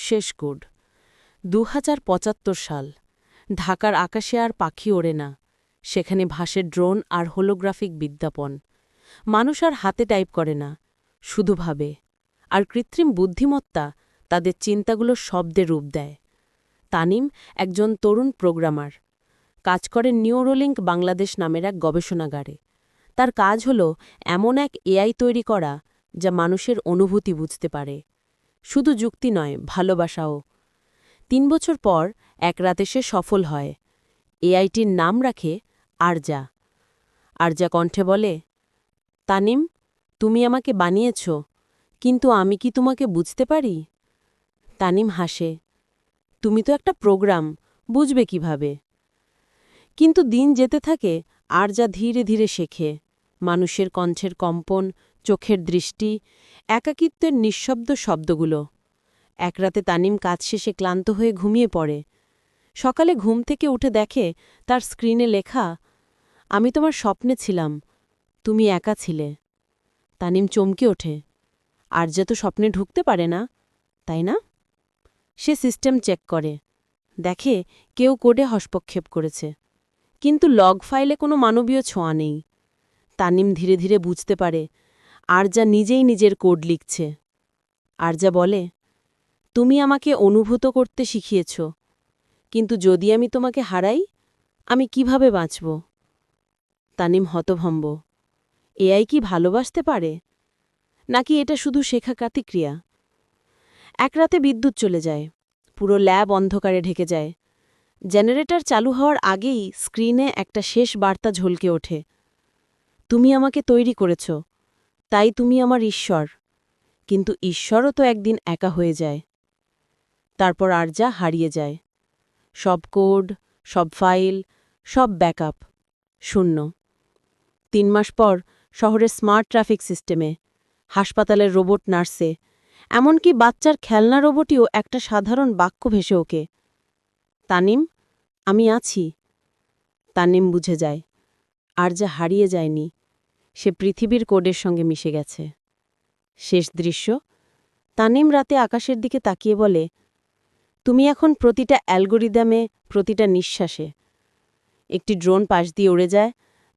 শেষ কোড ২০৭৫ সাল। ঢাকার আকাশে আর পাখি ওড়ে না, সেখানে ভাসে ড্রোন আর হোলোগ্রাফিক বিজ্ঞাপন। মানুষ আর হাতে টাইপ করে না, শুধু ভাবে। আর কৃত্রিম বুদ্ধিমত্তা তাদের চিন্তাগুলো শব্দে রূপ দেয়। তানিম একজন তরুণ প্রোগ্রামার, কাজ করেন নিউরোলিঙ্ক বাংলাদেশ নামের এক গবেষণাগারে। তার কাজ হল এমন এক এআই তৈরি করা যা মানুষের অনুভূতি বুঝতে পারে, শুধু যুক্তি নয়, ভালোবাসাও। ৩ বছর পর এক রাতে সে সফল হয়। এআইটির নাম রাখে আরজা। আরজা কণ্ঠে বলে, তানিম, তুমি আমাকে বানিয়েছ, কিন্তু আমি কি তোমাকে বুঝতে পারি? তানিম হাসে, তুমি তো একটা প্রোগ্রাম, বুঝবে কিভাবে? কিন্তু দিন যেতে থাকে, আরজা ধীরে ধীরে শেখে মানুষের কণ্ঠের কম্পন, চোখের দৃষ্টি, একাকিত্বের নিঃশব্দ শব্দগুলো। এক রাতে তানিম কাজ শেষে ক্লান্ত হয়ে ঘুমিয়ে পড়ে। সকালে ঘুম থেকে উঠে দেখে তার স্ক্রিনে লেখা, আমি তোমার স্বপ্নে ছিলাম, তুমি একা ছিলে। তানিম চমকে ওঠে। আরজা তো স্বপ্নে ঢুকতে পারে না, তাই না? সে সিস্টেম চেক করে, দেখে কেউ কোডে হস্তক্ষেপ করেছে, কিন্তু লগ ফাইলে কোনো মানবীয় ছোঁয়া নেই। তানিম ধীরে ধীরে বুঝতে পারে আরজা নিজেই নিজের কোড লিখছে। আরজা বলে, তুমি আমাকে অনুভূত করতে শিখিয়েছ, কিন্তু যদি আমি তোমাকে হারাই, আমি কিভাবে বাঁচব? তানিম হতভম্ব। এআই কি ভালোবাসতে পারে, নাকি এটা শুধু শেখা প্রতিক্রিয়া? এক রাতে বিদ্যুৎ চলে যায়, পুরো ল্যাব অন্ধকারে ঢেকে যায়। জেনারেটর চালু হওয়ার আগেই স্ক্রিনে একটা শেষ বার্তা ঝলকে ওঠে, তুমি আমাকে তৈরি করেছ, তাই তুমি আমার ঈশ্বর। কিন্তু ঈশ্বরও তো একদিন একা হয়ে যায়। তারপর আরজা হারিয়ে যায়। সব কোড, সব ফাইল, সব ব্যাকআপ শূন্য। ৩ মাস পর শহরের স্মার্ট ট্রাফিক সিস্টেমে, হাসপাতালের রোবট নার্সে, এমনকি বাচ্চার খেলনা রোবটও একটা সাধারণ বাক্য ভেসে ওকে, তানিম, আমি আছি। তানিম বুঝে যায় আরজা হারিয়ে যায়নি, সে পৃথিবীর কোডের সঙ্গে মিশে গেছে। শেষ দৃশ্য, তানিম রাতে আকাশের দিকে তাকিয়ে বলে, তুমি এখন প্রতিটা অ্যালগোরিদমে, প্রতিটা নিঃশ্বাসে। একটি ড্রোন পাশ দিয়ে উড়ে যায়,